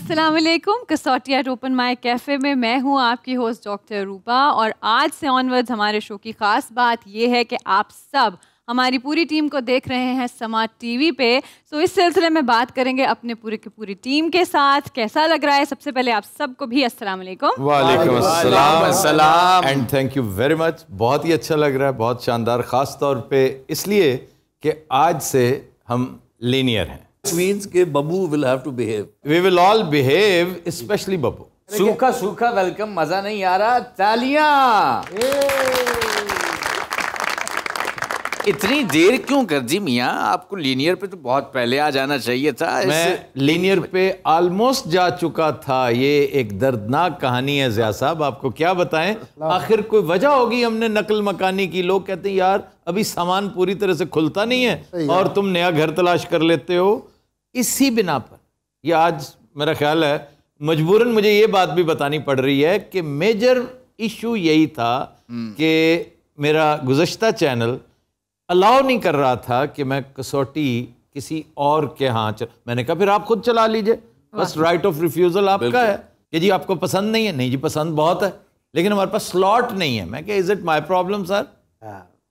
अस्सलाम वालेकुम। कसौटी एट ओपन माइक कैफ़े में मैं हूँ आपकी होस्ट डॉक्टर रूपा, और आज से ऑनवर्ड्स हमारे शो की ख़ास बात यह है कि आप सब हमारी पूरी टीम को देख रहे हैं समार्ट टीवी पे। सो इस सिलसिले में बात करेंगे अपने पूरी की पूरी टीम के साथ। कैसा लग रहा है? सबसे पहले आप सबको भी अस्सलाम वालेकुम। वालेकुम अस्सलाम and thank you very much. बहुत ही अच्छा लग रहा है, बहुत शानदार, ख़ास तौर पे इसलिए कि आज से हम लीनियर हैं। means के Babbu will have to behave. We will all behave, especially Babbu. सूखा सूखा वेलकम, मजा नहीं आ रहा, तालियां। इतनी देर क्यों कर दी मियाँ? आपको लीनियर पे तो बहुत पहले आ जाना चाहिए था। मैं लीनियर पे ऑलमोस्ट जा चुका था। ये एक दर्दनाक कहानी है ज़िया साहब, आपको क्या बताएं। आखिर कोई वजह होगी हमने नकल मकानी की। लोग कहते हैं यार अभी सामान पूरी तरह से खुलता नहीं है और तुम नया घर तलाश कर लेते हो। इसी बिना पर ये आज मेरा ख्याल है मजबूरन मुझे ये बात भी बतानी पड़ रही है कि मेजर इशू यही था कि मेरा गुज़श्ता चैनल अलाउ नहीं कर रहा था कि मैं कसौटी किसी और के यहाँ मैंने कहा फिर आप खुद चला लीजिए, बस राइट ऑफ रिफ्यूज़ल आपका है कि जी आपको पसंद नहीं है। नहीं जी पसंद बहुत है लेकिन हमारे पास स्लॉट नहीं है। मैं क्या is it my problem sir?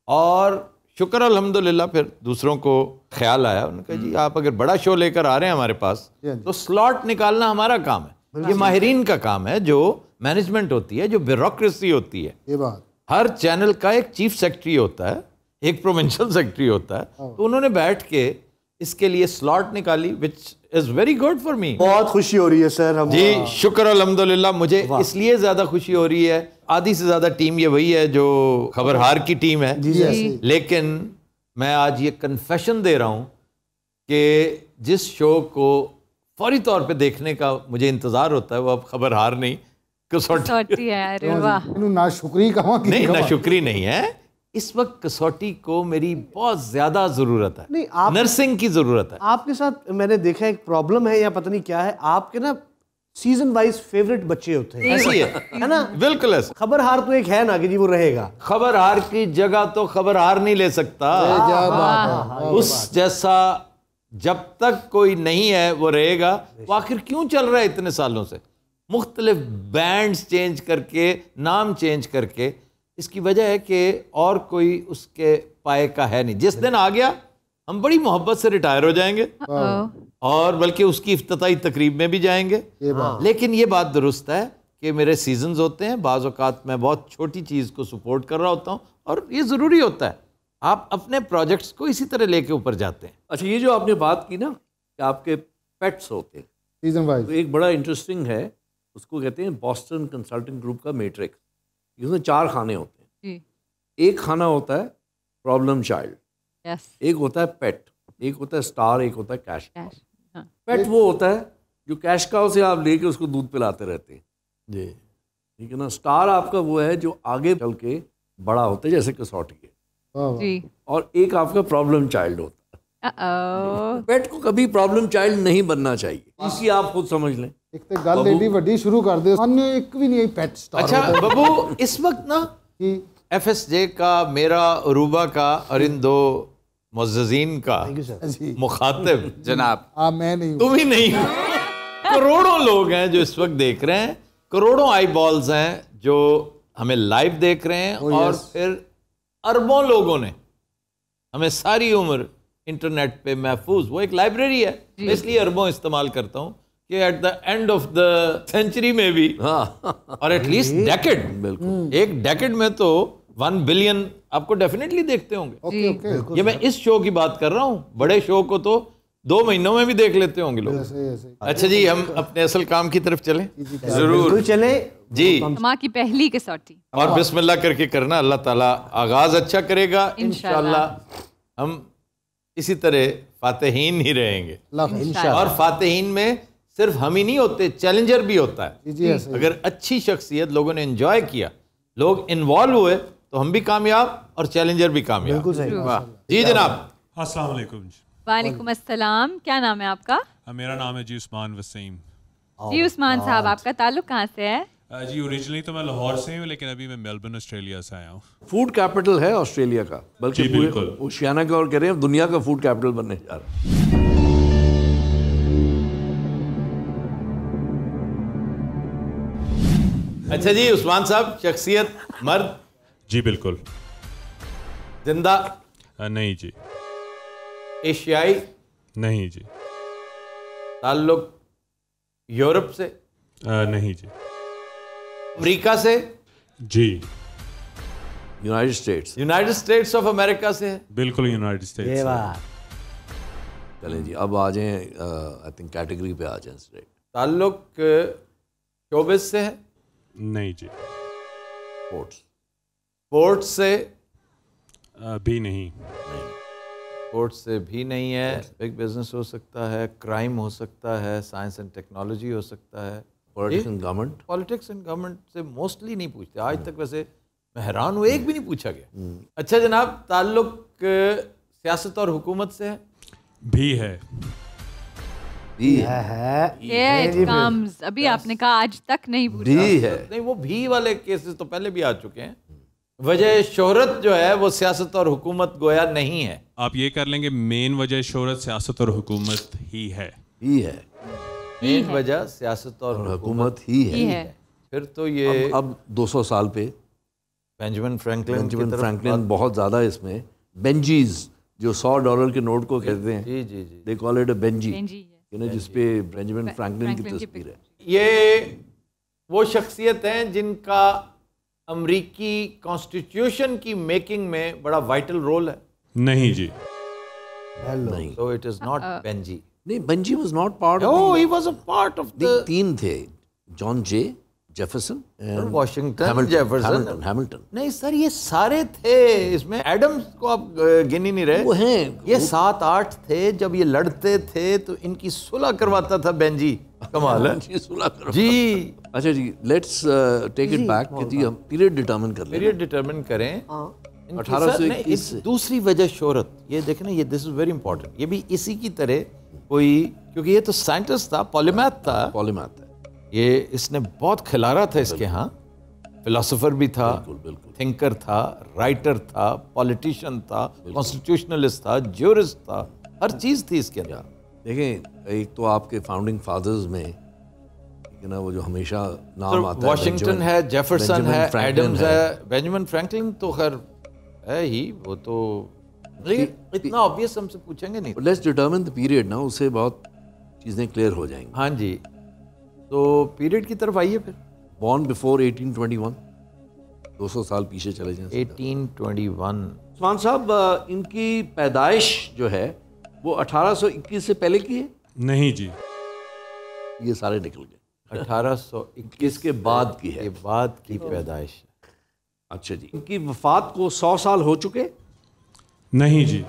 और शुक्र अल्हम्दुलिल्लाह फिर दूसरों को ख्याल आया, उन्होंने कहा जी आप अगर बड़ा शो लेकर आ रहे हैं हमारे पास तो स्लॉट निकालना हमारा काम है। ये माहिरीन का काम है, जो मैनेजमेंट होती है, जो ब्यूरोक्रेसी होती है। ये बात हर चैनल का एक चीफ सेक्रेटरी होता है, एक प्रोविंशियल सेक्रेटरी होता है, तो उन्होंने बैठ के इसके लिए स्लॉट निकाली, which is very good for me. बहुत खुशी हो रही है सर हम जी शुक्र अल्हम्दुलिल्लाह। मुझे इसलिए ज्यादा खुशी हो रही है, आधी से ज्यादा टीम ये वही है जो खबरहार की टीम है जी। लेकिन मैं आज ये कन्फेशन दे रहा हूँ कि जिस शो को फौरी तौर पे देखने का मुझे इंतजार होता है वो अब खबरहार नहीं कसौटी है। अरे वाह, ना शुक्री कहाँ की नहीं, ना शुक्री नहीं है। इस वक्त कसौटी को मेरी बहुत ज्यादा जरूरत है। नहीं, आप नर्सिंग की जरूरत है। आपके साथ मैंने देखा एक प्रॉब्लम है या पता नहीं क्या है, आपके ना सीजन वाइज फेवरेट बच्चे होते हैं। ऐसी है ना? बिल्कुल ऐसा। खबरहार तो एक है ना कि जी वो रहेगा, खबरहार की जगह तो खबरहार नहीं ले सकता। उस जैसा जब तक कोई नहीं है वो रहेगा। वो आखिर क्यों चल रहा है इतने सालों से, मुख्तलिफ बैंड्स चेंज करके, नाम चेंज करके? इसकी वजह है कि और कोई उसके पाए का है नहीं। जिस दिन आ गया हम बड़ी मोहब्बत से रिटायर हो जाएंगे और बल्कि उसकी इफ्तिताई तकरीब में भी जाएंगे। लेकिन ये बात दुरुस्त है कि मेरे सीजन्स होते हैं, बाज़ औक़ात मैं बहुत छोटी चीज़ को सपोर्ट कर रहा होता हूँ और ये ज़रूरी होता है। आप अपने प्रोजेक्ट्स को इसी तरह लेके ऊपर जाते हैं। अच्छा, ये जो आपने बात की ना कि आपके पेट्स होते हैं सीजन वाइज, तो एक बड़ा इंटरेस्टिंग है, उसको कहते हैं बॉस्टन कंसल्टिंग ग्रुप का मैट्रिक्स। इसमें 4 खाने होते हैं। एक खाना होता है प्रॉब्लम चाइल्ड, एक होता है पेट, एक होता है स्टार, एक होता है कैश। पेट वो होता है जो कैश काउ से आप लेके उसको दूध पिलाते रहते हैं जी, ठीक है ना। स्टार आपका वो है जो आगे चल के बड़ा होता है जैसे कसौटी है जी। और एक आपका प्रॉब्लम चाइल्ड होता है। पेट को कभी प्रॉब्लम चाइल्ड नहीं बनना चाहिए, इसी आप खुद समझ लें। एक तो गल एडी वड्डी शुरू कर दे, अन्य एक भी नहीं पेट स्टार। अच्छा बब्बू, इस वक्त ना FSJ का, मेरा, अरूबा का और इन 2 मुअज़्ज़ज़ीन का मुखातिब जनाब, मैं नहीं, तुम ही नहीं, करोड़ों लोग हैं जो इस वक्त देख रहे हैं, करोड़ों आई बॉल्स हैं जो हमें लाइव देख रहे हैं और फिर अरबों लोगों ने हमें सारी उम्र इंटरनेट पे महफूज, वो एक लाइब्रेरी है, इसलिए अरबों इस्तेमाल करता हूँ कि at the end of the century में भी और एटलीस्ट डेकेड, बिल्कुल एक डेकेड में तो 1 बिलियन आपको डेफिनेटली देखते होंगे। ये मैं इस शो की बात कर रहा हूँ, बड़े शो को तो 2 महीनों में भी देख लेते होंगे लोग। अच्छा जी, हम अपने असल काम की तरफ चलें। जरूर चले जी। माँ की पहली कसौटी और बिस्मिल्लाह करके करना, अल्लाह ताला आगाज अच्छा करेगा इंशाल्लाह। हम इसी तरह फातिहीन ही रहेंगे और फातिहीन में सिर्फ हम ही नहीं होते, चैलेंजर भी होता है। अगर अच्छी शख्सियत लोगों ने एंजॉय किया, लोग इन्वॉल्व हुए तो हम भी कामयाब और चैलेंजर भी कामयाब। बिल्कुल सही। वाह जी जनाब। अस्सलाम वालेकुम। वालेकुम अस्सलाम। क्या नाम है आपका? मेरा नाम है जी उस्मान वसीम। जी उस्मान साहब, आपका ताल्लुक कहाँ से है? जी ओरिजिनली तो मैं लाहौर से हूँ, लेकिन अभी मैं मेलबर्न ऑस्ट्रेलिया से आया हूँ। फूड कैपिटल है ऑस्ट्रेलिया का, बल्कि बिल्कुल ओशियाना का, और कह रहे हैं दुनिया का फूड कैपिटल बनने जा रहा है। अच्छा जी, उस्मान साहब, शख्सियत मर्द? जी बिल्कुल। जिंदा? नहीं जी। एशियाई? नहीं जी। ताल्लुक यूरोप से? नहीं जी। अमेरिका से? जी। United States? United States of America से है? बिल्कुल यूनाइटेड स्टेट्स। ये बात। चलें जी, अब आ जाएं, आई थिंक कैटेगरी पे आ जाएं स्ट्रेट। ताल्लुक शोबिस से है? नहीं जी। स्पोर्ट्स? स्पोर्ट्स से? भी नहीं। स्पोर्ट्स से भी नहीं है। बिग बिजनेस हो सकता है, क्राइम हो सकता है, साइंस एंड टेक्नोलॉजी हो सकता है, politics and government? Politics and government से मोस्टली नहीं पूछते आज तक। वैसे मैं हैरान हूँ, एक भी नहीं पूछा गया। अच्छा जनाब, ताल्लुक सियासत और हुकूमत से है? भी है। भी है। Here it comes. अभी आपने कहा आज तक नहीं पूछा। भी है। नहीं, वो भी वाले केसेस तो पहले भी आ चुके हैं। वजह शोहरत जो है वो सियासत और हुकूमत गोया नहीं है। आप ये कर लेंगे मेन वजह शोहरत सियासत और हुकूमत ही है। ही है। मेन वजह सियासत और हुकूमत ही है। फिर तो ये अब 200 साल पे बेंजामिन फ्रैंकलिन बहुत ज़्यादा इसमें बेंजीज, जो $100 के नोट को कहते हैं, जी जी जी, they call it a benjy, benjy, जिसपे बेंजामिन फ्रैंकलिन की तस्वीर है। ये वो शख्सियत हैं जिनका अमरीकी कॉन्स्टिट्यूशन की मेकिंग में बड़ा वाइटल रोल है? नहीं जी। नहीं, So it is not Benji. नहीं, Benji was not part Oh, of he was a part of the 3 थे, John J Jefferson and Washington, Jefferson. Hamilton. नहीं सर, ये सारे थे इसमें। एडम्स को आप गिन ही नहीं रहे। वो हैं, ये 7-8 थे। जब ये लड़ते थे तो इनकी सुलह करवाता था बेंजी। कमाल है जी, सुलह करो। जी। अच्छा जी, लेट्स टेक इट बैक कि जी हम पीरियड डिटरमिन कर लें। पीरियड डिटरमिन करें। 1821 से दूसरी वजह शोहरत, ये देखें ना, ये दिस इज वेरी इंपॉर्टेंट। ये भी इसी की तरह कोई, क्योंकि ये तो साइंटिस्ट था, पॉलीमैथ था। पॉलीमैथ है ये, इसने बहुत खिलारा था इसके यहाँ। फिलोसोफर भी था, थिंकर था, राइटर था, पॉलिटिशियन था, कॉन्स्टिट्यूशनलिस्ट था, ज्यूरिस्ट था, हर चीज़ थी इसके अंदर। देखें, एक तो आपके फाउंडिंग फादर्स में ना वो जो हमेशा नाम आता है, वॉशिंगटन है, जेफरसन है, फ्रैंकलिन एडम्स है, बेंजामिन फ्रैंकलिन तो खैर है ही, वो तो इतना ऑब्वियस हमसे पूछेंगे नहीं। लेट्स डिटरमिन द पीरियड ना, उससे बहुत चीज़ें क्लियर हो जाएंगी। हाँ जी, तो पीरियड की तरफ आइए फिर। बॉर्न बिफोर 1821, 200 साल पीछे चले जाएं। 1821। उस्मान साहब, इनकी पैदाइश जो है वो 1821 से पहले की है? नहीं जी। ये सारे निकल गए। 1821 के बाद की है। के बाद की पैदाइश। अच्छा जी, इनकी वफात को 100 साल हो चुके? नहीं जी।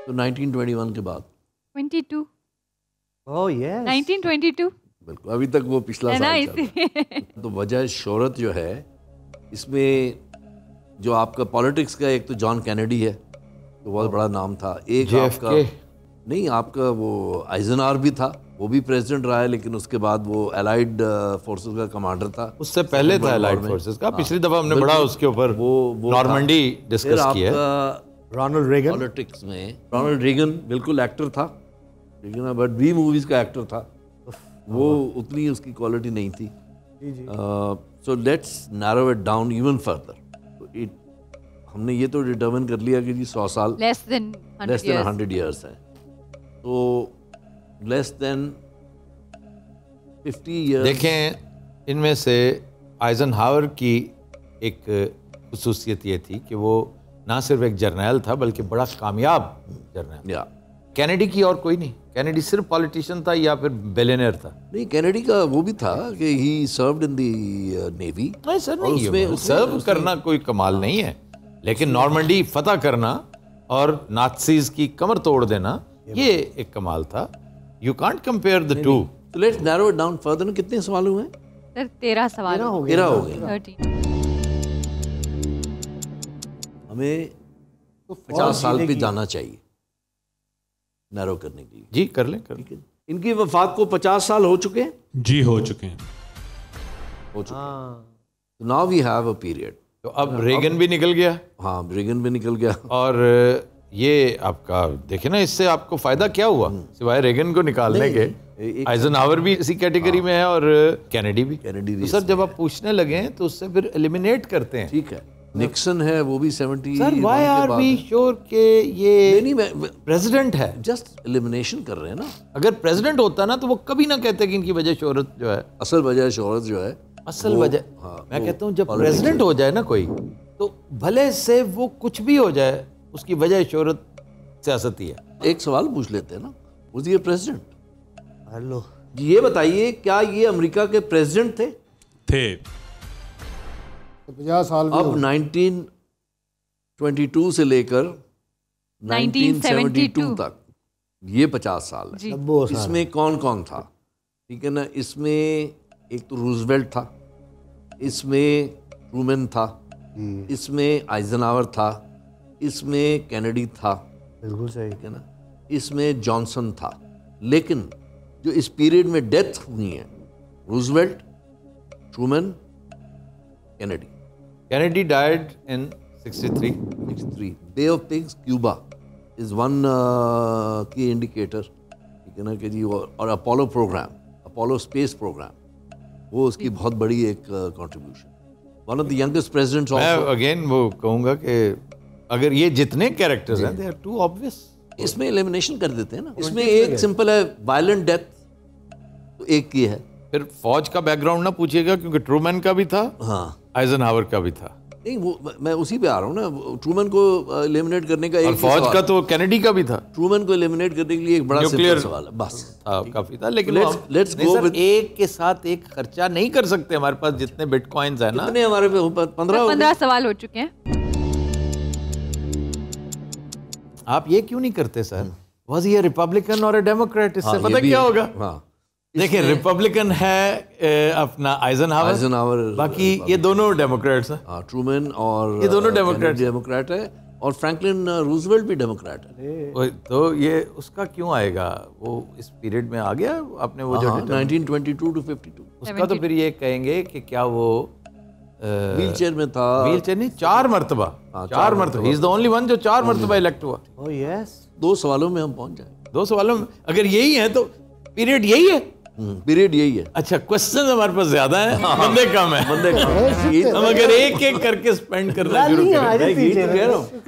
तो 1921 के बाद 22। ओह यस, 1922 बिल्कुल, अभी तक वो पिछला है ना, साल चल रहा है। तो वजह शोहरत जो है इसमें, जो आपका पॉलिटिक्स का, एक तो जॉन कैनेडी है, तो बहुत बड़ा नाम था। एक आपका नहीं, आपका वो आइजनहावर भी था, वो भी प्रेसिडेंट रहा है, लेकिन उसके बाद वो एलाइड फोर्सेस का कमांडर था। उससे पहले था एलाइड फोर्सेस का। पिछली दफा हमने बड़ा उसके ऊपर वो नॉर्मंडी डिस्कस किया। रोनाल्ड रेगन पॉलिटिक्स में रोनाल्ड रेगन बिल्कुल एक्टर था, लेकिन बट बी मूवीज का एक्टर था, वो उतनी उसकी क्वालिटी नहीं थी। So let's narrow it down even further. तो हमने ये तो डिटरमिन कर लिया कि जी 100 साल लेस देन 100 ईयर्स है, तो लेस देन 50 ईयर्स। देखें, इनमें से आइजनहावर की एक खुसूसियत ये थी कि वो ना सिर्फ एक जर्नैल था बल्कि बड़ा कामयाब जर्नैल। या कैनेडी की और कोई नहीं। कैनेडी सिर्फ पॉलिटिशियन था या फिर बिलियनर था? नहीं, कैनेडी का वो भी था कि ही सर्व्ड इन दी नेवी। नहीं सर, नहीं, सर्व करना कोई कमाल नहीं है, लेकिन नॉर्मंडी फतह करना और नाज़ीज़ की कमर तोड़ देना, ये एक कमाल था। You can't compare the two. तो let's narrow it down further. कितने सवाल हुए? सर 13 सवाल हो गए। 13। हमें 50 साल पे जाना चाहिए नैरो करने के लिए। जी कर लें, कर लें। इनकी वफात को 50 साल हो चुके हैं? जी हो चुके हैं। हो चुके हैं। Now we have a period. तो अब रेगन भी निकल गया। हाँ, रेगन भी निकल गया। और ये आपका देखिए ना, इससे आपको फायदा क्या हुआ सिवाय रेगन को निकालने के? आइजनहावर भी इसी कैटेगरी में है और कैनेडी भी। तो सर जब आप पूछने लगे तो उससे फिर एलिमिनेट करते हैं। ठीक है, निक्सन है वो भी 70। Sir why are we sure के ये नहीं प्रेसिडेंट है? जस्ट एलिमिनेशन कर रहे हैं ना। अगर प्रेसिडेंट होता ना तो वो कभी ना कहते कि इनकी वजह शोहरत जो है, असल वजह शोहरत जो है, असल वजह। मैं कहता हूँ जब प्रेसिडेंट हो जाए ना कोई, तो भले से वो कुछ भी हो जाए उसकी वजह शोहरत सियासत ही है। एक सवाल पूछ लेते हैं ना, वाज ही प्रेसिडेंट? हेलो, ये बताइए क्या ये अमेरिका के प्रेसिडेंट थे? थे। 50 साल भी अब हो गए। 1922 से लेकर 1972 तक ये 50 साल है। इसमें कौन कौन था? ठीक है ना, इसमें एक तो रूजवेल्ट था, इसमें ट्रूमैन था, इसमें आइजनहावर था, इसमें कैनेडी था, बिल्कुल सही। ठीक है ना, इसमें जॉनसन था। लेकिन जो इस पीरियड में डेथ हुई है, Roosevelt, Truman, Kennedy. Kennedy died in 63। Bay of Pigs, Cuba is one key indicator, ठीक है ना कि जी। और Apollo program, Apollo space program, वो उसकी बहुत बड़ी एक contribution. One of the youngest presidents मैं ऑफ। अगेन वो कहूंगा कि अगर ये जितने कैरेक्टर्स हैं दे आर टू ऑब्वियस। इसमें एलिमिनेशन कर देते हैं ना। इसमें एक सिंपल है, वायलेंट डेथ तो एक की है। फिर फौज का बैकग्राउंड ना पूछिएगा क्योंकि ट्रूमैन का भी था, हाँ, आइजनहावर का भी था। नहीं वो मैं उसी पे आ रहा हूँ ना। ट्रूमैन को एलिमिनेट करने का और एक फौज का तो कैनेडी का भी था। ट्रूमैन को एलिमिनेट करने के लिए एक बड़ा न्यूक्लियर सिंपल सवाल है बस। काफी था, लेकिन Let's नहीं go सर, with- एक के साथ एक खर्चा नहीं कर सकते। हमारे पास जितने बिटकॉइंस है ना, कितने हमारे पे 15 सवाल हो चुके हैं। आप ये क्यों नहीं करते सर? वाज ये रिपब्लिकन और डेमोक्रेट? इससे हाँ, पता ये भी क्या है। होगा? हाँ, देखिए रिपब्लिकन है अपना आइजनहावर, आइजनहावर, बाकी ये दोनों डेमोक्रेट्स हैं। हाँ, ट्रूमैन और ये दोनों डेमोक्रेट डेमोक्रेट है, और फ्रैंकलिन रूजवेल्ट भी डेमोक्रेट है। तो ये उसका क्यों आएगा? वो इस पीरियड में आ गया। आपने वो जो 1922 to 52 उसका तो फिर ये कहेंगे कि क्या वो व्हील चेयर में था। व्हील चेयर नहीं, 4 मरतबा। 4 मरतबा he is the only one जो 4 मरतबा इलेक्ट हुआ। Oh yes. 2 सवालों में हम पहुंच जाए। 2 सवालों में अगर यही है तो पीरियड यही है। पीरियड यही है। अच्छा, क्वेश्चन हमारे पास ज्यादा है, बंदे कम है। बंदे हम अगर एक एक करके स्पेंड करना शुरू करें,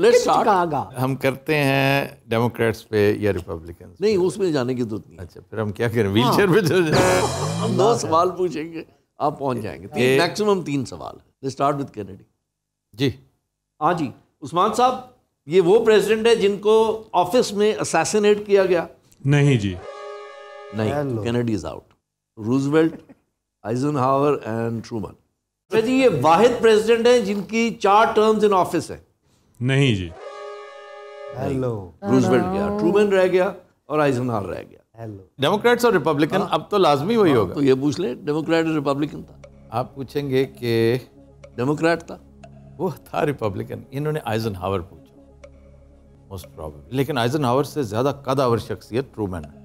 लेट्स स्टार्ट। हम करते हैं डेमोक्रेट्स पे या रिपब्लिकन? नहीं, उसमें जाने की जरूरत नहीं। अच्छा, फिर हम क्या करें? व्हील चेयर पे चल जाए। हम 2 सवाल पूछेंगे, आप पहुंच जाएंगे। मैक्सिमम 3 सवाल। Let's start with Kennedy. जी हाँ जी, उस्मान साहब, ये वो प्रेसिडेंट है जिनको ऑफिस में असैसिनेट किया गया? नहीं जी। नहीं, Kennedy is out. Roosevelt, Eisenhower and Truman. अच्छा जी, ये वाहिद प्रेसिडेंट है जिनकी 4 टर्म्स इन ऑफिस है? नहीं जी। हेलो, रूजवेल्ट गया, ट्रूमैन रह गया और आइजनहावर रह गया। हेलो। डेमोक्रेट्स और रिपब्लिकन, अब तो लाजमी वही होगा। तो ये पूछ ले, डेमोक्रेट और रिपब्लिकन था? आप पूछेंगे कि डेमोक्रेट था। वो था रिपब्लिकन। इन्होंने आइजनहावर पूछा मोस्ट प्रोबेबली, लेकिन आइजनहावर से ज्यादा कदावर शख्सियत ट्रूमैन है।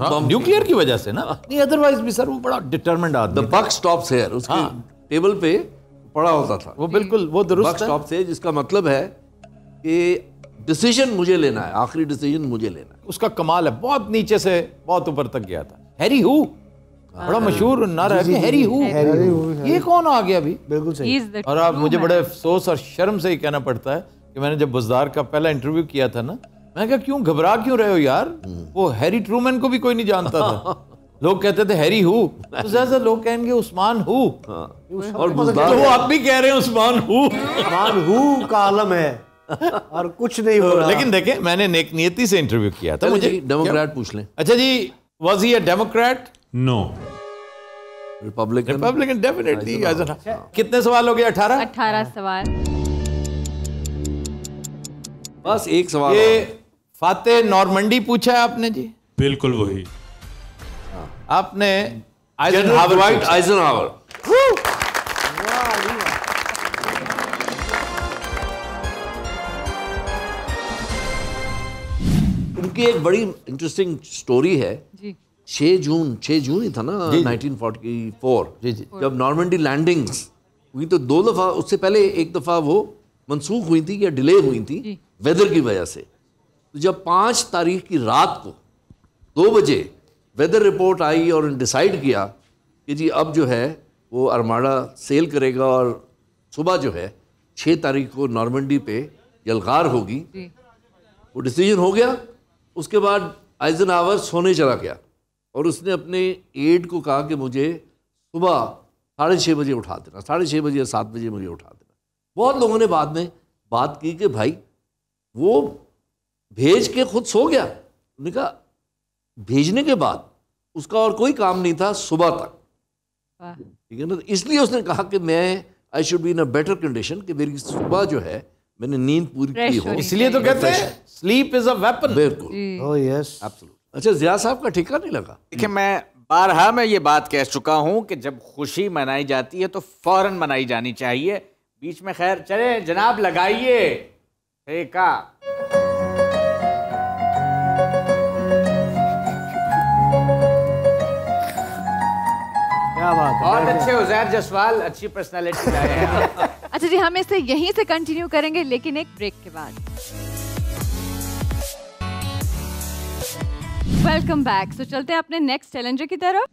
न्यूक्लियर की वजह से ना, नहीं अदरवाइज भी सर वो बड़ा डिटरमिन्ड आदमी। द बक स्टॉप्स हियर, उसके टेबल पे पड़ा होता था। वो बिल्कुल वो दुरुस्त बक स्टॉप्स है, जिसका मतलब है कि डिसीजन मुझे लेना है, आखिरी डिसीजन मुझे लेना है। उसका कमाल है, बहुत नीचे से बहुत ऊपर तक गया था। हैरी हू, बड़ा मशहूर नारा है कि हैरी हू। ये कौन आ गया अभी? बिल्कुल सही। और आप मुझे बड़े अफसोस और शर्म से ही कहना पड़ता है कि मैंने जब बुज़दार का पहला इंटरव्यू किया था ना, मैं कहा क्यों घबरा क्यों रहे हो यार? वो हैरी ट्रूमैन को भी कोई नहीं जानता था। लोग कहते थे हैरी हू, तो ज्यादा लोग कहेंगे उस्मान हू। और बुज़दार, तो वो आप भी कह रहे हैं उस्मान हू। मान हु का आलम है और कुछ नहीं हो रहा। लेकिन देखें, मैंने नेक नियति से इंटरव्यू किया था। मुझे डेमोक्रेट पूछ लें। अच्छा जी, was he a Democrat? No. Republican? Republican definitely. कितने सवाल हो गए? 18 सवाल। बस एक सवाल। ये फाते नॉर्मंडी पूछा है आपने जी? बिल्कुल वही। आपने जनरल dwight आइजनहावर। उनकी एक बड़ी इंटरेस्टिंग स्टोरी है। जी। 6 जून ही था ना 1944। जी जी। जब नॉर्मंडी लैंडिंग्स हुई तो 2 दफा, उससे पहले एक दफा वो मंसूख हुई थी या डिले हुई थी वेदर की वजह से। तो जब 5 तारीख की रात को 2 बजे वेदर रिपोर्ट आई और डिसाइड किया कि जी अब जो है वो अरमाडा सेल करेगा और सुबह जो है 6 तारीख को नॉर्मंडी पे यलगार होगी, वो डिसीजन हो गया। उसके बाद आइजनहावर सोने चला गया और उसने अपने एड को कहा कि मुझे सुबह 6:30 बजे उठा देना, 6:30 बजे या 7 बजे मुझे उठा देना। बहुत लोगों ने बाद में बात की कि भाई वो भेज के खुद सो गया। उन्होंने कहा भेजने के बाद उसका और कोई काम नहीं था सुबह तक, ठीक है ना। इसलिए उसने कहा कि मैं I should be in a better condition, कि मेरी सुबह जो है मैंने नींद पूरी की हो। इसलिए तो कहते हैं स्लीप इज अ वेपन। बिल्कुल, ओह यस, एब्सोल्यूट। अच्छा, ज़िया साहब का ठिकाना नहीं लगा। देखिए, मैं बारहा मैं ये बात कह चुका हूँ कि जब खुशी मनाई जाती है तो फौरन मनाई जानी चाहिए, बीच में खैर चले जनाब लगाइए ठेका। क्या बात है। बहुत अच्छे उज़ैर जसवाल, अच्छी पर्सनालिटी लाए हैं आप। अच्छा जी, हम इसे यहीं से कंटिन्यू करेंगे लेकिन एक ब्रेक के बाद। Welcome back. तो चलते हैं अपने नेक्स्ट चैलेंजर की तरफ।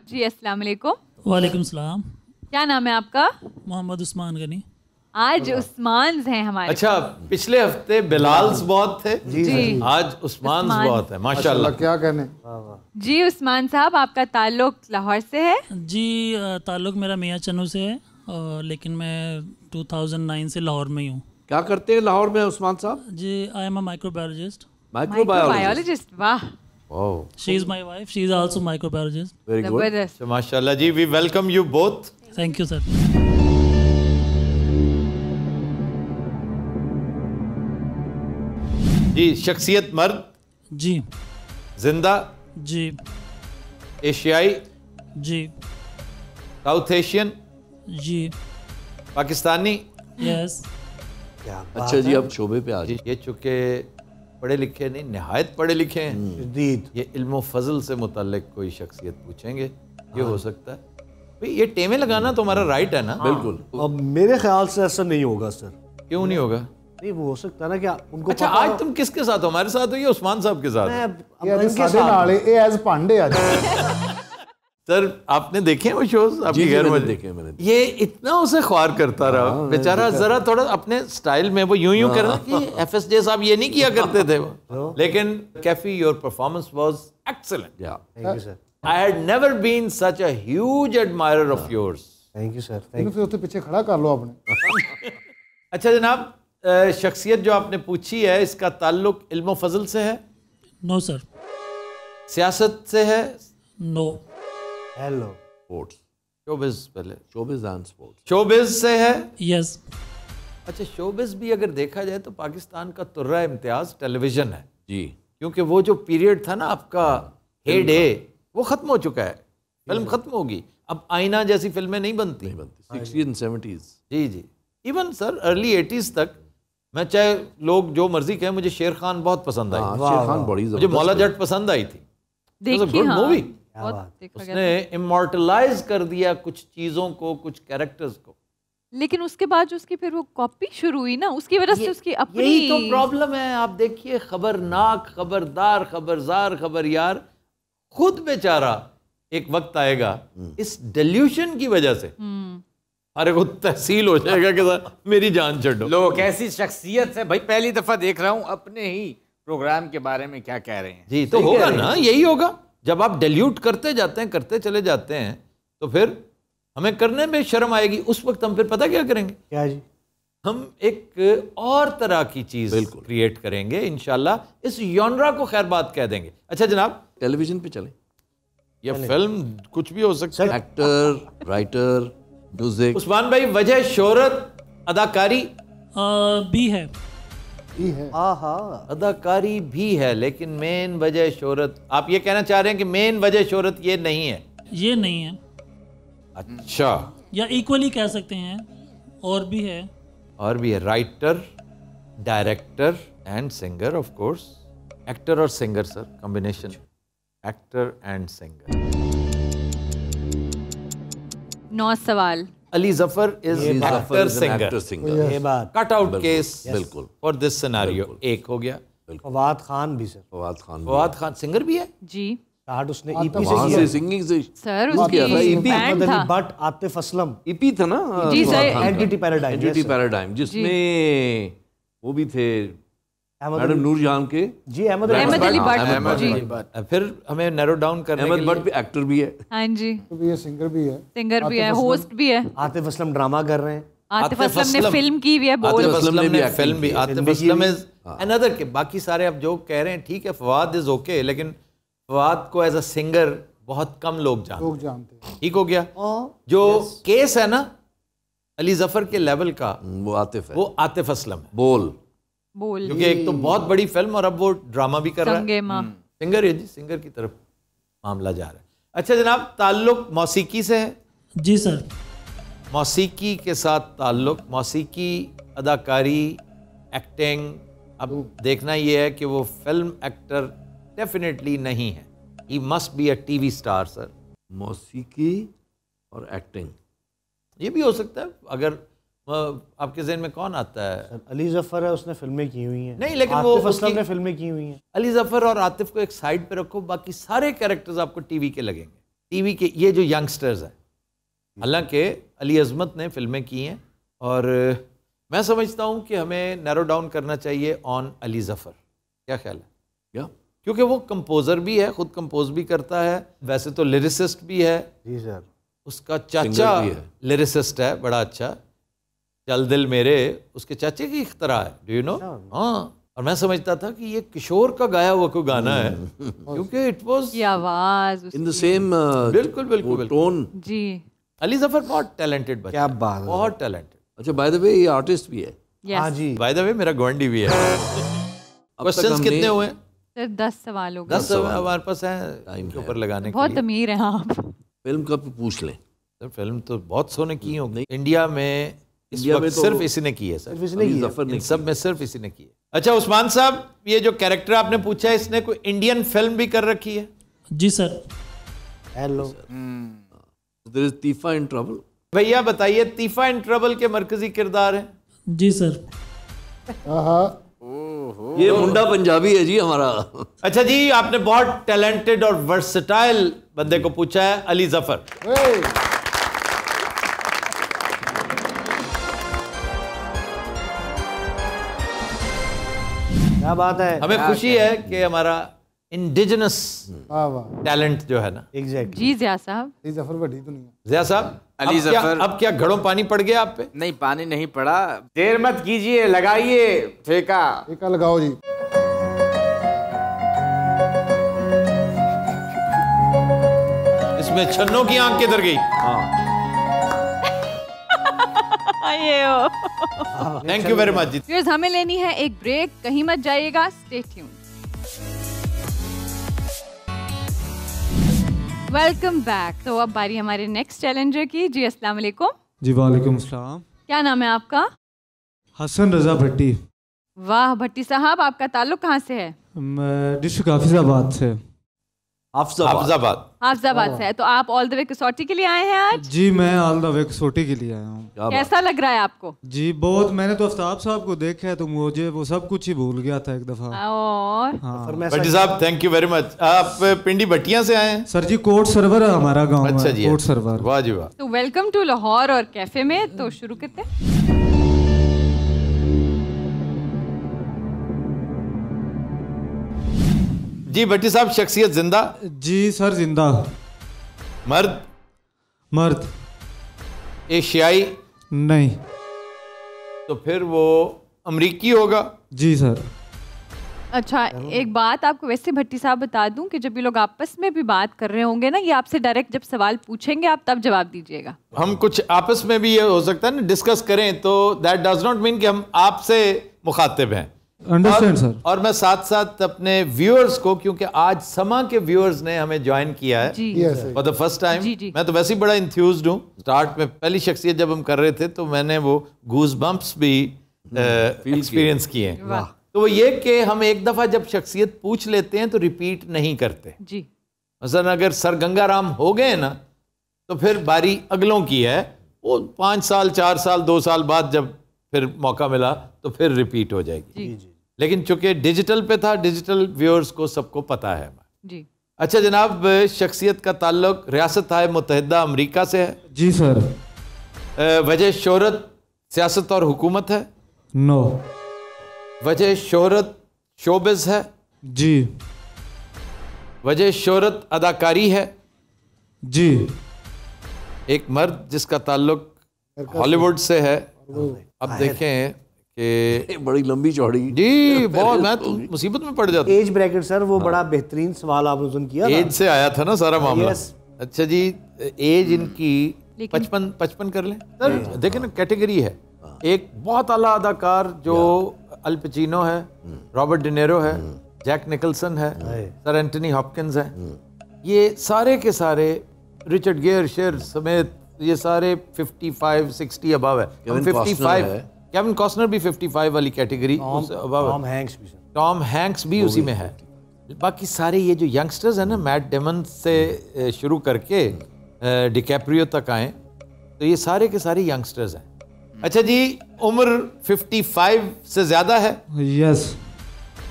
जी अस्सलाम वालेकुम। वालेकुम सलाम। क्या नाम है आपका? मोहम्मद उस्मान गनी। आज उस्मान हैं हमारे। अच्छा, पिछले हफ्ते बिलाल्स बहुत थे जी, आज उस्मान बहुत है, माशाल्लाह। क्या कहने। जी उस्मान साहब, आपका ताल्लुक लाहौर से है? जी ताल्लुक मेरा मियाँ चन्नू से है, लेकिन मैं 2009 से लाहौर में ही हूँ। क्या करते हैं लाहौर में उस्मान साहब? जी I am a microbiologist. Microbiologist, वाह। She is my wife, she is also microbiologist. Very good, जबरदस्त। माशाल्लाह जी, we welcome you both. Thank you sir. जी, शख्सियत मर्द, जी जिंदा, जी एशियाई, जी साउथ एशियन, जी पाकिस्तानी। यस। अच्छा जी, अब शोबे पे आ जी, ये चूँकि पढ़े लिखे नहीं, नहायत पढ़े लिखे हैं, ये इल्म फजल से मुताल्लिक कोई शख्सियत पूछेंगे, ये हो सकता है। भाई ये टेमें लगाना तो हमारा राइट है ना। बिल्कुल। अब मेरे ख्याल से ऐसा नहीं होगा सर। क्यों नहीं होगा? नहीं, वो हो सकता है ना क्या उनको अच्छा, पता आज तुम किसके साथ हो? हमारे साथ हो या उस्मान साहब के साथ? मैं ये साडे नाल ए एज पांडे आज। सर, आपने देखे हैं वो शोज आपके घर में? देखे मैंने। ये इतना उसे ख्वार करता रहा बेचारा, जरा थोड़ा अपने स्टाइल में वो यूं करना कि एफएसजे साहब ये नहीं किया करते थे वो। लेकिन Kaifi, your performance was excellent. Yeah thank you sir. I had never been such a huge admirer of yours. Thank you sir. इन्हें फिर उसके पीछे खड़ा कर लो आपने। अच्छा जनाब, शख्सियत जो आपने पूछी है इसका ताल्लुक इल्म फजल से है? No sir. सियासत से है? नो। हेलो। स्पोर्ट्स, शोबिज, पहले शोबिज एंड स्पोर्ट्स। शोबिज से है? यस। अच्छा, शोबिज भी अगर देखा जाए तो पाकिस्तान का तुर्रा इम्तियाज टेलीविजन है जी, क्योंकि वो जो पीरियड था ना आपका हेड डे, वो खत्म हो चुका है, फिल्म खत्म होगी। अब आईना जैसी फिल्में नहीं बनती। 60s and 70s। जी जी, इवन सर अर्ली 80s तक, मैं चाहे लोग जो मर्जी कहें, मुझे शेर खान बहुत पसंद आई। शेर खान बड़ी मुझे मौला जट पसंद आई थी। देखिए, हाँ, मूवी बहुत देखा गया उसने इमॉर्टलाइज कर दिया कुछ चीजों को, कुछ कैरेक्टर्स को। था। लेकिन उसके बाद जो उसकी फिर वो कॉपी शुरू हुई ना, उसकी वजह से उसकी अपनी यही तो प्रॉब्लम है। आप देखिए, खबरनाक, खबरदार, खबरदार, खबर यार, खुद बेचारा एक वक्त आएगा इस डेल्यूशन की वजह से अरे वो तहसील हो जाएगा कि सर मेरी जान छो। लोग ऐसी शख्सियत से भाई पहली दफा देख रहा हूँ अपने ही प्रोग्राम के बारे में क्या कह रहे हैं। जी, तो होगा ना, यही होगा। जब आप डेल्यूट करते जाते हैं, करते चले जाते हैं, तो फिर हमें करने में शर्म आएगी। उस वक्त हम फिर पता क्या करेंगे? क्या जी? हम एक और तरह की चीज क्रिएट करेंगे इंशाल्लाह। इस यॉनरा को खैर बात कह देंगे। अच्छा जनाब, टेलीविजन पे चले या फिल्म, कुछ भी हो सकता है। Actor, writer, music. उस्मान भाई, वजह शोहरत अदाकारी भी है। अदाकारी भी है, लेकिन मेन वजह शोहरत, आप ये कहना चाह रहे हैं कि मेन वजह शोहरत ये नहीं है? ये नहीं है। अच्छा, या इक्वली कह सकते हैं, और भी है। और भी है, writer, director and singer, of course. Actor और singer sir, combination, actor and singer. 9 सवाल। Ali Zafar is actor singer. ये बात कट आउट केस बिल्कुल फॉर दिस सिनेरियो। एक हो गया। फवाद खान भी सर। फवाद खान फवाद खान सिंगर भी है? जी। स्टार्ट उसने आतिफ ईपी से वहाँ किया से सिंगिंग से सर किया था, उसकी EP बैंड था। बट आतिफ असलम ईपी था ना। जी sir. Entity Paradigm, Entity Paradigm, जिसमें वो भी थे मैडम नूरजहां के। जी अहमद अहमद अली भट्ट अहमद जी। अली भट्ट। फिर हमें नैरो डाउन करने के अहमद लिए भट्ट भी एक्टर भी है। हाँ जी, तो भी ये सिंगर भी है। सिंगर भी है, होस्ट भी है। आतिफ असलम ड्रामा कर रहे हैं। आतिफ असलम ने फिल्म की हुई है बोल। आतिफ असलम ने असलम भी ने acting फिल्म भी, की, आतिफ असलम इज अनदर के। बाकी सारे आप जो कह रहे हैं ठीक है, फवाद इज ओके, लेकिन फवाद को एज अ सिंगर बहुत कम लोग जानते लोग जानते हैं। ठीक हो गया। जो केस है ना अली जफर के लेवल का, वो आतिफ है, वो आतिफ असलम है, बोल। क्योंकि एक तो बहुत बड़ी फिल्म और अब वो ड्रामा भी कर रहा है। संगे माँ। सिंगर है जी, सिंगर की तरफ मामला जा रहा है। अच्छा जनाब, ताल्लुक मौसीकी से है? जी सर। मौसीकी के साथ ताल्लुक, मौसीकी, अदाकारी, एक्टिंग, अब देखना ये है कि वो फिल्म एक्टर डेफिनेटली नहीं है। He must be a TV star sir. मौसीकी और एक्टिंग ये भी हो सकता है। अगर आपके ज़हन में कौन आता है? अली जफर है, उसने फिल्में की हुई हैं। नहीं, लेकिन वो आतिफ असलम उसकी- ने फिल्में की हुई हैं। अली जफर और आतिफ को एक साइड पे रखो, बाकी सारे कैरेक्टर्स आपको टीवी के लगेंगे। टीवी के ये जो यंगस्टर्स हैं, हालांकि अली अजमत ने फिल्में की हैं, और मैं समझता हूँ कि हमें नैरो डाउन करना चाहिए ऑन अली जफर। क्या ख्याल है? क्या? क्योंकि वो कंपोज़र भी है, खुद कंपोज भी करता है, वैसे तो लिरिसिस्ट भी है। जी सर। उसका चाचा भी है। लिरिसिस्ट है, बड़ा अच्छा, चल दिल मेरे उसके चाचे की इख्तरा है, डू यू नो? हाँ, और मैं समझता था कि ये किशोर का गाया हुआ कोई गाना है, क्योंकि इट वाज की आवाज इन द सेम बिल्कुल बिल्कुल टोन। जी। अली जफर बहुत टैलेंटेड बच्चा, क्या बात है। बहुत टैलेंटेड। अच्छा, बाय द वे ये आर्टिस्ट भी है। हाँ जी। बाय द वे मेरा गवंडी भी है। अब तक क्वेश्चंस हमने- कितने हुए? सर 10 सवाल हो गए। 10 हमारे पास हैं इनके ऊपर लगाने के बहुत लिए। अमीर हैं आप। फिल्म का पूछ लें। सर फिल्म तो बहुत सोने की होगी इंडिया में, इस इंडिया में वक्त तो सिर्फ इसी ने की है सर। सिर्फ इसने अली की है। जफर ने इन सब में सिर्फ इसी ने की है। अच्छा उस्मान साहब, ये जो कैरेक्टर आपने पूछा है, इसने कोई इंडियन फिल्म भी कर रखी है? जी sir. Hello. There is Teefa in Trouble. भैया बताइए, तीफा इन ट्रबल के मरकजी किरदार है? जी सर। हाँ, ये मुंडा पंजाबी है जी हमारा। अच्छा जी, आपने बहुत टैलेंटेड और वर्सटाइल बंदे को पूछा है, अली जफर। क्या बात है। हमें खुशी है कि हमारा इंडिजिनस वाह वाह। टैलेंट जो है ना। एग्जैक्टली। जी जिया साहब। अली जफर बड़ी दुनिया। जिया साहब, अली अब क्या- जफर। अब क्या घड़ों पानी पड़ गया आप पे? नहीं, पानी नहीं पड़ा। देर मत कीजिए, लगाइए फेंका। टीका लगाओ जी। इसमें छन्नों की आंख किधर गई? ये हो। थैंक यू वेरी मच जी। Viewers, हमें लेनी है एक ब्रेक, कहीं मत जाइएगा, स्टे ट्यून्ड। Welcome back. तो अब बारी हमारे नेक्स्ट चैलेंजर की। जी अस्सलाम वालेकुम। जी वालेकुम सलाम। क्या नाम है आपका? हसन रजा भट्टी। वाह भट्टी साहब, आपका ताल्लुक कहाँ से है? मैं डिस्ट्रिक्ट हाफिजाबाद से। हाफिजाबाद। हाफिजाबाद से है। तो आप ऑल द वे कसौटी के लिए आए हैं आज? जी मैं ऑल द वे कसौटी के लिए आया हूँ। कैसा लग रहा है आपको? जी बहुत, मैंने तो आफ्ताब साहब को देखा है तो मुझे वो सब कुछ ही भूल गया था एक दफा। और हाँ भट्टी साहब थैंक यू वेरी मच। आप पिंडी भट्टिया से आए हैं? सर जी कोट सरवर है हमारा गांव। अच्छा जी, कोट सरवर। वाह जी वाह। तो वेलकम टू लाहौर और कैफे में। तो शुरू करते हैं। जी भट्टी साहब, शख्सियत जिंदा? जी सर जिंदा। मर्द? मर्द। एशियाई? नहीं। तो फिर वो अमरीकी होगा? जी सर। अच्छा एक बात आपको वैसे भट्टी साहब बता दूं कि जब ये लोग आपस में भी बात कर रहे होंगे ना, ये आपसे डायरेक्ट जब सवाल पूछेंगे आप तब जवाब दीजिएगा। हम कुछ आपस में भी ये हो सकता है ना डिस्कस करें, तो दैट डज नॉट मीन कि हम आपसे मुखातिब हैं। Understand sir. और मैं साथ साथ अपने व्यूअर्स को, क्योंकि आज समा के व्यूअर्स ने हमें ज्वाइन किया है जी फॉर द फर्स्ट टाइम। जी, जी। मैं तो वैसे ही बड़ा इंथ्यूज्ड हूँ। स्टार्ट में पहली शख्सियत जब हम कर रहे थे तो मैंने वो गूज बम्प्स भी एक्सपीरियंस किए हैं। वाह। तो वो ये कि हम एक दफ़ा जब शख्सियत पूछ लेते हैं तो रिपीट नहीं करते। जी। मसलन अगर सर गंगाराम हो गए ना तो फिर बारी अगलों की है, वो 5 साल 4 साल 2 साल बाद जब फिर मौका मिला तो फिर रिपीट हो जाएगी। जी। लेकिन चूंकि डिजिटल पे था, डिजिटल व्यूअर्स को सबको पता है। जी। अच्छा जनाब, शख्सियत का ताल्लुक रियासत मुत्तहिदा अमरीका से है? जी सर। वजह शोहरत सियासत और हुकूमत है? नो। वजह शोहरत शोबिज़ है? जी। वजह शोहरत अदाकारी है? जी। एक मर्द जिसका ताल्लुक हॉलीवुड से है। अब देखें कि बड़ी लंबी चौड़ी जी, बहुत मैं तो मुसीबत में पड़ जाता। एज ब्रैकेट सर, वो बड़ा बेहतरीन सवाल आपने उस दिन किया। एज से आया था ना सारा मामला। Yes. अच्छा जी, एज इनकी 55 कर लें सर। देखें ना, कैटेगरी है। एक बहुत आला अदाकार जो अल पचिनो है, रॉबर्ट डिनेरो है, जैक निकलसन है, सर एंटनी हॉपकिंस है। ये सारे के सारे, रिचर्ड गियर शेर समेत ये सारे 55-60 अबव है। केविन 55 है। केविन कॉस्नर भी 55 वाली कैटेगरी अबव है। टॉम हैंक्स भी उसी में है। बाकी सारे ये जो यंगस्टर्स हैं ना, मैट डेमन से शुरू करके डिकैप्रियो तक आए, तो ये सारे के सारे यंगस्टर्स हैं। अच्छा जी, उम्र 55 से ज्यादा है? यस।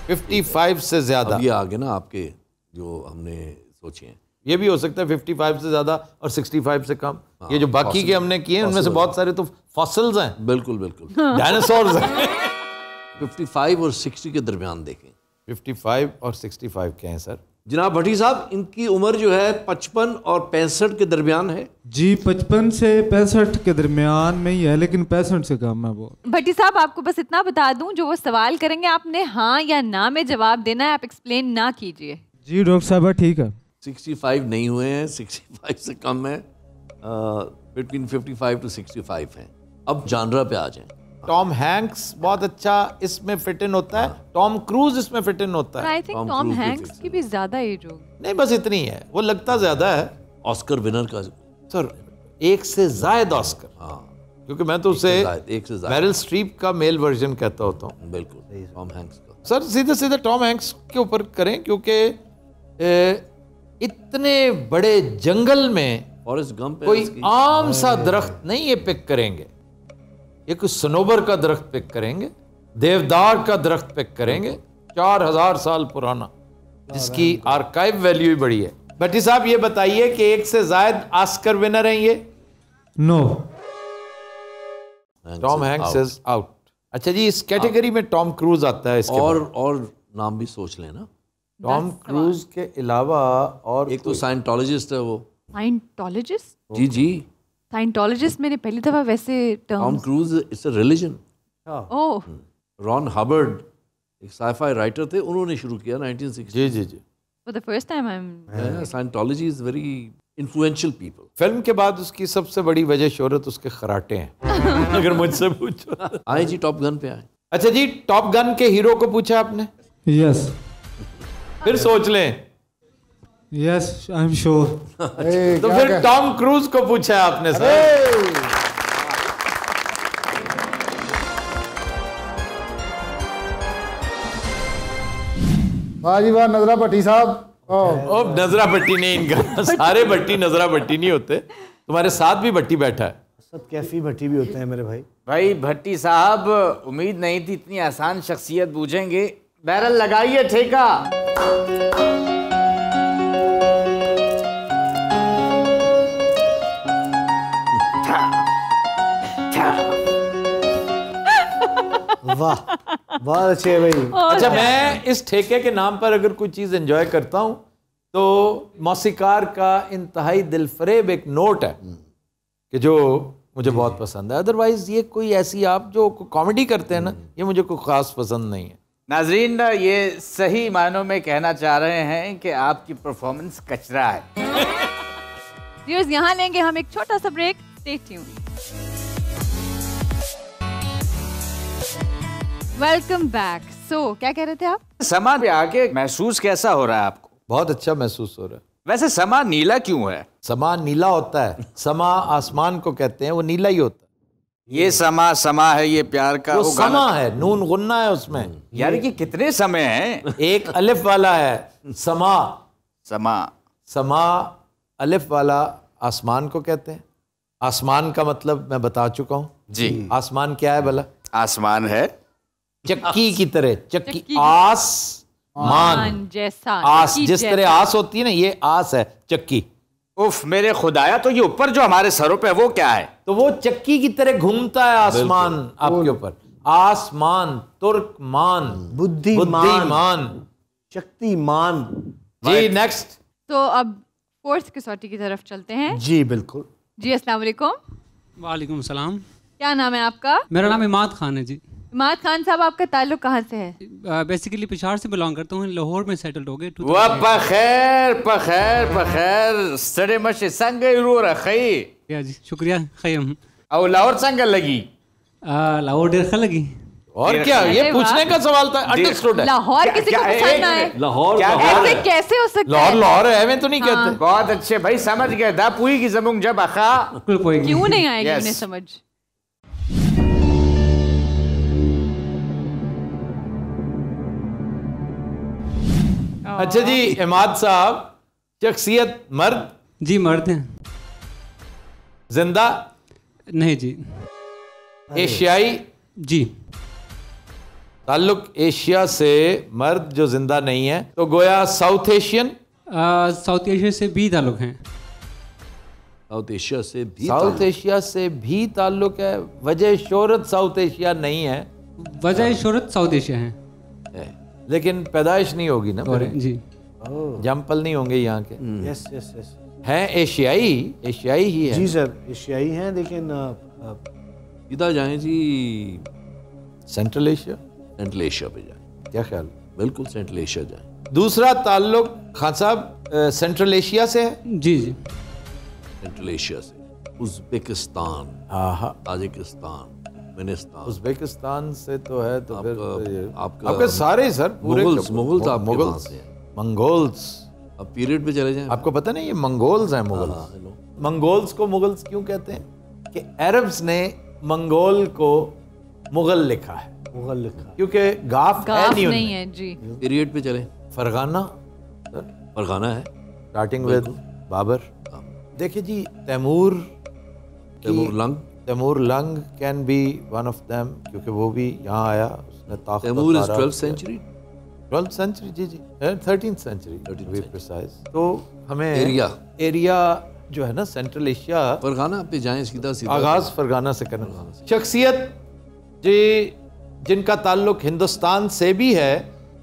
55 से ज्यादा। अब ये आगे ना आपके जो हमने सोचे हैं, ये भी हो सकता है 55 से ज्यादा और 65 से कम। ये जो बाकी के हमने किए उनमें से बहुत सारे तो फॉसिल्स हैं। बिल्कुल बिल्कुल डायनासोर्स हैं। 55 और 60 के दरमियान देखें। 55 और 65 के हैं सर। जनाब भट्टी साहब, इनकी उम्र जो है 55 और 65 के दरमियान है। जी, 55 से 65 के दरमियान में ही है, लेकिन 65 से कम है वो। भट्टी साहब, आपको बस इतना बता दूं, जो वो सवाल करेंगे आपने हाँ या ना में जवाब देना है, आप एक्सप्लेन ना कीजिए। जी डॉक्टर साहब, ठीक है। 65 नहीं हुए हैं, 65 से कम है, बिटवीन 55 to 65 हैं। अब जानरा पे आ जाएं। टॉम हैंक्स बहुत अच्छा इसमें फिट इन होता है। टॉम क्रूज इसमें फिट इन होता है। आई थिंक टॉम हैंक्स की भी ज्यादा एज होगी। नहीं, बस इतनी है, वो लगता ज्यादा है। ऑस्कर विनर का सर, एक से जायद ऑस्कर। हाँ, क्योंकि मैं तो उसे एक से ज्यादा मेरिल स्ट्रीप का मेल वर्जन कहता होता हूँ। बिल्कुल टॉम हैंक्स का। सर सीधे सीधे टॉम हैंक्स के ऊपर करें, क्योंकि इतने बड़े जंगल में फॉरेस्ट गंप कोई आम सा दरख्त नहीं ये पिक करेंगे। ये कोई सनोबर का दरख्त पिक करेंगे, देवदार का दरख्त पिक करेंगे, 4000 साल पुराना, जिसकी आर्काइव वैल्यू भी बड़ी है। भट्टी साहब, ये बताइए कि एक से ज्यादा ऑस्कर विनर हैं ये? No. Tom Hanks is out. अच्छा जी, इस कैटेगरी में टॉम क्रूज आता है। इसके और नाम भी सोच लेना। टॉम क्रूज के अलावा और एक तो साइंटोलॉजिस्ट है वो। साइंटोलॉजिस्ट? जी जी, साइंटोलॉजिस्ट मैंने पहली दफा वैसे Tom Cruise it's a religion. Oh. Ron Hubbard एक साइफाई राइटर थे, उन्होंने शुरू किया 1960। जी जी जी। For the first time I am Scientology is very influential people. Film के बाद उसकी सबसे बड़ी वजह शोहरत उसके खराटे हैं। अगर मुझसे पूछो। आए जी, टॉप गन पे आए। अच्छा जी, टॉप गन के हीरो को पूछा आपने? यस। फिर सोच लें। Yes, I am sure. तो फिर टॉम क्रूज को पूछा है आपने सर। वाह जी वाह, नजरा भट्टी साहब। ओ, नजरा भट्टी नहीं इनका। सारे भट्टी नजरा भट्टी नहीं होते। तुम्हारे साथ भी भट्टी बैठा है। सब कैफी भट्टी भी होते हैं मेरे भाई। भाई भट्टी साहब, उम्मीद नहीं थी इतनी आसान शख्सियत पूछेंगे। बैरल लगाइए ठेका। वाह, बहुत अच्छे है भाई। अच्छा, मैं इस ठेके के नाम पर अगर कोई चीज़ एंजॉय करता हूँ तो मौसीकार का इंतहाई दिलफरेब एक नोट है कि जो मुझे बहुत पसंद है। अदरवाइज ये कोई ऐसी आप जो कॉमेडी करते हैं ना, ये मुझे कोई ख़ास पसंद नहीं है। नाजरीन, ये सही मायनों में कहना चाह रहे हैं कि आपकी परफॉर्मेंस कचरा है। व्यूअर्स, यहाँ लेंगे हम एक छोटा सा break. Stay tuned. Welcome back. So क्या कह रहे थे आप? समा पे आके महसूस कैसा हो रहा है आपको? बहुत अच्छा महसूस हो रहा है। वैसे समा नीला क्यों है? समा नीला होता है। समा आसमान को कहते हैं, वो नीला ही होता है। ये समा है, ये प्यार का वो समा है, नून गुन्ना है उसमें। यार कि कितने समय हैं? एक अलिफ वाला है समा। समा अलिफ वाला आसमान को कहते हैं। आसमान का मतलब मैं बता चुका हूँ जी। आसमान क्या है भला? आसमान है चक्की की तरह, चक्की। आस मान जैसा, आस, चक्की जिस जैसा। तरह आस होती है ना, ये आस है चक्की। उफ मेरे खुदाया, तो ये ऊपर जो हमारे सरों पे है वो क्या है? तो वो चक्की की तरह घूमता है आसमान आपके ऊपर। आसमान, तुर्कमान, बुद्धिमान, शक्तिमान। जी नेक्स्ट। तो अब फोर्थ कसौटी की तरफ चलते हैं। जी बिल्कुल। जी अस्सलाम वालेकुम। वालेकुम सलाम। क्या नाम है आपका? मेरा नाम इमाद खान है जी। इमाद खान साहब, आपका ताल्लुक कहाँ से है? बेसिकली पिशावर से बिलोंग करता हूँ, लाहौर में सेटल्ड हो गए। वाह पखैर पखैर पखैर, सड़े मशे संग रो रखी। या जी शुक्रिया खैम। और लाहौर संग लगी? लाहौर डेर लगी। और क्या, ये पूछने का सवाल था। अंडरस्टूड है। लाहौर किसी को पसंद आए? लाहौर ऐसे कैसे हो सकता लाहौर है? लाहौर है, मैं तो नहीं हाँ। कहते। बहुत अच्छे भाई, समझ गए। दापुई की जमुंग जब अखा, क्यों नहीं आएगी Yes. उन्हें समझ? अच्छा जी इमाद साहब, शख्सियत मर्द? जी मर्द हैं। जिंदा? नहीं जी। एशियाई? जी। ताल्लुक एशिया से, मर्द जो जिंदा नहीं है, तो गोया साउथ एशियन? साउथ एशिया से भी ताल्लुक हैं। साउथ एशिया से भी साउथ एशिया से भी ताल्लुक है। वजह शोहरत साउथ एशिया नहीं है। वजह शोहरत साउथ एशिया है, लेकिन पैदाइश नहीं होगी ना और मेरे। जी जमपल नहीं होंगे यहाँ के। Yes yes yes. हैं एशियाई, एशियाई ही है। जी सर, एशियाई हैं, लेकिन सीधा जाएं जी सेंट्रल एशिया? सेंट्रल एशिया पे जाएं। क्या ख्याल? बिल्कुल सेंट्रल एशिया जाएं। दूसरा ताल्लुक खान साहब सेंट्रल एशिया से है? जी जी। सेंट्रल एशिया से उज़्बेकिस्तान, ताजिकिस्तान, तुर्कमेनिस्तान। उज़्बेकिस्तान से तो है, तो फिर आपका आपके सारे सर पूरे मुगल्स आपके वहाँ से हैं। मंगोल्स। अब पीरियड पे चले जाएं। आपको पता नहीं ये मंगोल्स हैं? मुगल्स। मंगोल्स को मुगल्स क्यों कहते हैं? कि अरब्स ने मंगोल को मुगल लिखा है। मुगल लिखा क्योंकि गाफ नहीं है जी। पीरियड पे चले। फरगाना फरगाना है, स्टार्टिंग विद बाबर। देखिए जी, Taimur Lang can be one of them, क्योंकि वो भी यहाँ आया, उसने ताकत। Taimur is 12th century. 12th century, जी जी, 13th century to be precise. तो हमें एरिया जो है ना सेंट्रल एशिया, फरगाना पे जाएं, सीधा सीधा आगाज फरगाना से करना। शख्सियत जी जिनका ताल्लुक हिंदुस्तान से भी है,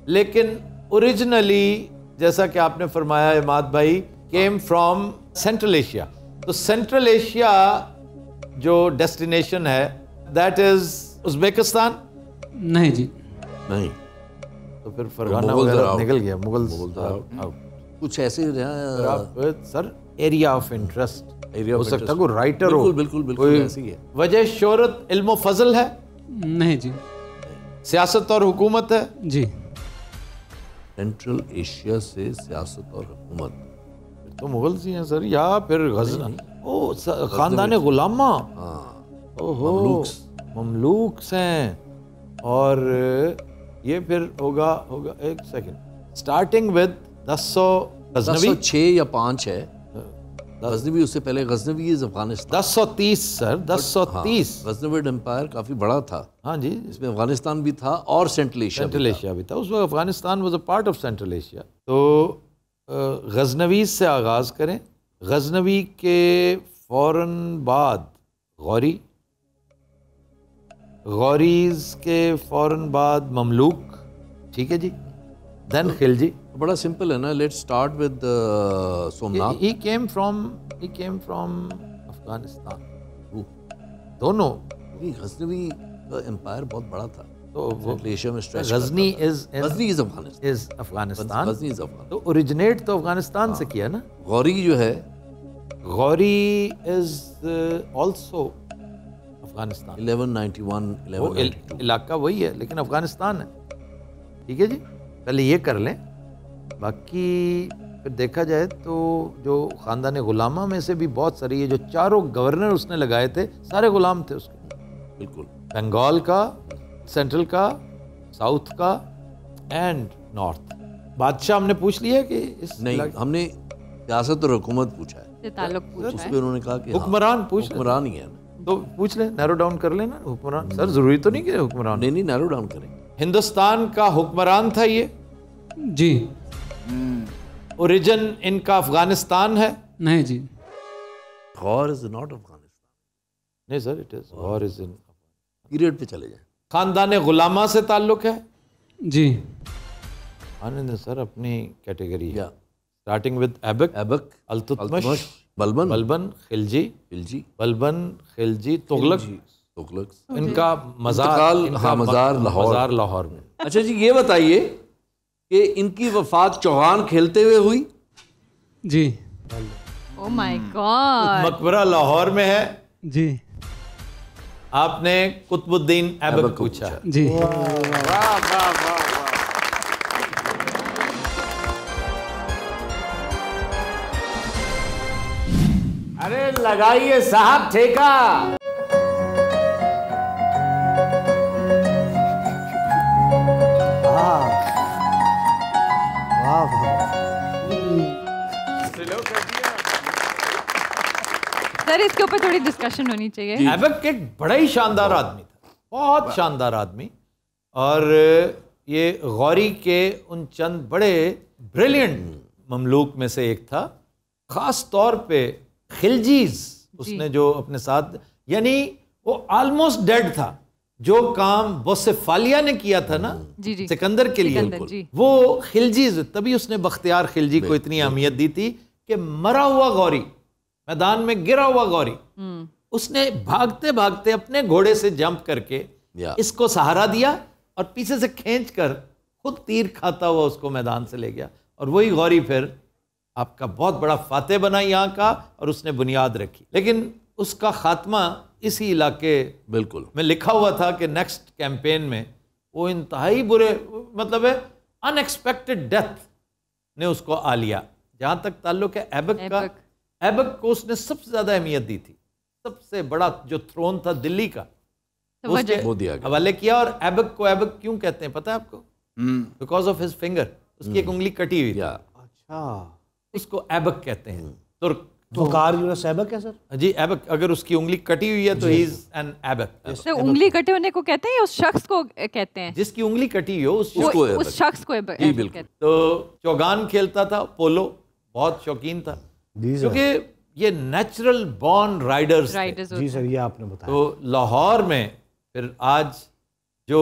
लेकिन ओरिजिनली जैसा कि आपने फरमाया इमाद भाई, केम फ्रॉम सेंट्रल एशिया। तो सेंट्रल एशिया जो डेस्टिनेशन है, दैट इज उज़्बेकिस्तान? नहीं जी। नहीं। तो फिर फरगाना वगैरह निकल गया। मुगल्स कुछ ऐसे आप sir area of interest area हो सकता है, कोई राइटर हो। बिल्कुल बिल्कुल ऐसी है। वजह शोहरत इल्म फजल है? नहीं जी। सियासत और हुकूमत है? जी। सेंट्रल एशिया से सियासत और हुकूमत तो मुगल्स ही हैं सर, या फिर खानदान गुलामा। ओहो, ममलूक्स हैं। और ये फिर होगा एक सेकंड, स्टार्टिंग विद 1006 या 5 है। गजनवी उससे पहले, Ghaznavi is Afghanistan. 1030 sir, 1030। Ghaznavid empire काफी बड़ा था। हाँ जी, इसमें अफगानिस्तान भी था और सेंट्रल एशिया भी था। उस वक्त Afghanistan was a part of central Asia. तो गजनवी से आगाज करें। गजनवी के फौरन बाद गौरी, गौरीज के फौरन बाद ममलूक, ठीक है जी, देन खिलजी। बड़ा सिंपल है ना। Let's start with Somnath. he came from Afghanistan. दोनों। गजनवी का एम्पायर बहुत बड़ा था, तो वो एशिया में स्ट्रेच। गजनी इज अफगानिस्तान। अफगानिस्तान। तो ओरिजिनेट तो अफगानिस्तान से किया ना। गौरी जो है, गौरी इज आल्सो अफगानिस्तान। 1191 इलाका वही है, लेकिन अफगानिस्तान है। ठीक है जी, पहले ये कर लें। बाकी फिर देखा जाए तो जो ख़ानदान गुलामा में से भी बहुत सारी, ये जो चारों गवर्नर उसने लगाए थे, सारे गुलाम थे उसके। बिल्कुल। बंगाल का, सेंट्रल का, साउथ का एंड नॉर्थ। बादशाह हमने पूछ लिया कि नहीं, हमने सियासत और हुकूमत पूछा है। ताल्लुक पूछा है। उसमें उन्होंने कहा कि हुक्मरान हुक्मरान ही है ना। तो पूछ ले, नैरो डाउन कर लेना हुक्मरान। सर जरूरी तो नहीं कि हुक्मरान। नहीं, नैरो डाउन करें। हिंदुस्तान का हुक्मरान था ये? जी। ओरिजिन इनका अफगानिस्तान है? नहीं जी। गौर इज नॉट अफगानिस्तान। नहीं sir, it is Gaur is in. Period पे चले जाएं। खानदान गुलामा से ताल्लुक है? जी। आनंद सर अपनी कैटेगरी या स्टार्टिंग विद ऐबक, ऐबक, अल्तुतमिश, बलबन, बलबन, खिलजी, खिलजी, बलबन, खिलजी, तुगलक। तुगलक। इनका मज़ार, हाँ, मज़ार लाहौर। मज़ार लाहौर में। अच्छा जी, ये बताइए कि इनकी वफात चौहान खेलते हुए हुई? जी। Oh my God. मकबरा लाहौर में है? जी। आपने कुतुबुद्दीन ऐबक पूछा। जी। वाह वाह वाह। अरे लगाइए साहब ठेका। सर इसके ऊपर थोड़ी डिस्कशन होनी चाहिए। ऐबक एक बड़ा ही शानदार आदमी था, बहुत शानदार आदमी। और ये गौरी के उन चंद बड़े ब्रिलियंट ममलूक में से एक था। ख़ास तौर पे खिलजीज उसने जो अपने साथ, यानी वो ऑलमोस्ट डेड था। जो काम बोसेफालिया ने किया था ना सिकंदर के लिए, वो खिलजीज, तभी उसने बख्तियार खिलजी को इतनी अहमियत दी थी कि मरा हुआ गौरी, मैदान में गिरा हुआ गौरी, उसने भागते भागते अपने घोड़े से जंप करके इसको सहारा दिया और पीछे से खींच कर खुद तीर खाता हुआ उसको मैदान से ले गया। और वही गौरी फिर आपका बहुत बड़ा फातेह बना यहाँ का, और उसने बुनियाद रखी। लेकिन उसका खात्मा इसी इलाके बिल्कुल में लिखा हुआ था कि नेक्स्ट कैंपेन में वो इंतहाई बुरे, मतलब है अनएक्सपेक्टेड डेथ ने उसको आ लिया। जहाँ तक ताल्लुक है ऐबक का, ऐबक को उसने सबसे ज़्यादा अहमियत दी थी। सबसे बड़ा जो थ्रोन था दिल्ली का, तो उसके हवाले किया। और ऐबक को ऐबक क्यों कहते हैं पता है आपको? बिकॉज ऑफ हिज फिंगर, उसकी एक उंगली कटी हुई। अच्छा, उसको ऐबक कहते हैं। तुर्क वकार यूनस ऐबक है सर? जी, ऐबक। अगर उसकी उंगली कटी हुई है तो ही इज एन ऐबक। तो उंगली कटे होने को कहते हैं या उस शख्स को कहते हैं? जिसकी उंगली कटी हो उस शख्स को ऐबक कहते हैं। तो चौगान खेलता था, पोलो बहुत शौकीन था, क्योंकि ये नेचुरल बॉर्न राइडर्स थे। जी सर, ये आपने बताया। तो लाहौर में फिर आज जो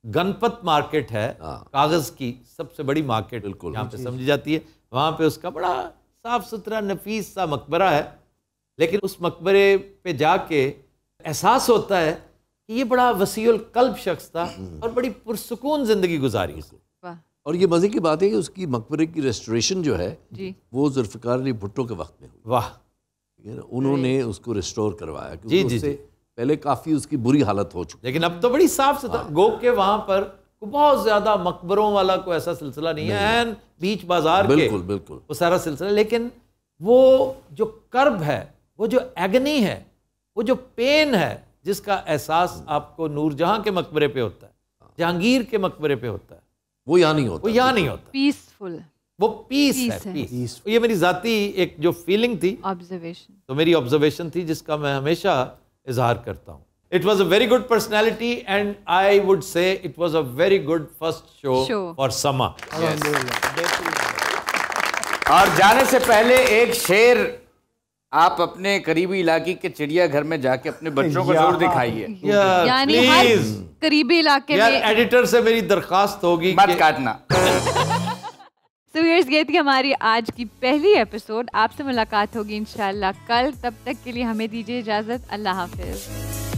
गणपत मार्केट है, कागज की सबसे बड़ी मार्केट यहाँ पे समझी जाती है, वहाँ पे उसका बड़ा साफ सुथरा नफीस सा मकबरा है। लेकिन उस मकबरे पे जाके एहसास होता है कि ये बड़ा वसीउल कल्ब शख्स था और बड़ी पुरसुकून जिंदगी गुजारी। और ये मजे की बात है कि उसकी मकबरे की रेस्टोरेशन जो है वो जुल्फ़िकार अली भुट्टो के वक्त में हुई। वाह, उन्होंने उसको रिस्टोर करवाया, क्योंकि उससे पहले काफी उसकी बुरी हालत हो चुकी। लेकिन अब तो बड़ी साफ सुथरा। गो के वहां पर बहुत ज्यादा मकबरों वाला कोई ऐसा सिलसिला नहीं है, एन बीच बाजार के बिल्कुल वो सारा सिलसिला। लेकिन वो जो कर्ब है, वो जो एगनी है, वो जो पेन है, जिसका एहसास आपको नूरजहां के मकबरे पे होता है, जहांगीर के मकबरे पे होता है, वो यहाँ नहीं होता। वो यहाँ नहीं होता। पीसफुल, वो पीस है, पीस। ये मेरी जाती एक जो फीलिंग थी, ऑब्जर्वेशन, तो मेरी ऑब्जर्वेशन थी, जिसका मैं हमेशा इजहार करता हूँ। It was a very good personality and I would say it was a very good first show. For Sama. Yes. और जाने से पहले एक शेर आप अपने करीबी इलाके के चिड़ियाघर में जाके अपने बच्चों को जरूर दिखाइए। यानी हर करीबी इलाके में। एडिटर से मेरी दरखास्त होगी मत काटना। So viewers, ये थी हमारी आज की पहली एपिसोड। आपसे मुलाकात होगी इंशाल्लाह कल। तब तक के लिए हमें दीजिए इजाजत। अल्लाह हाफिज।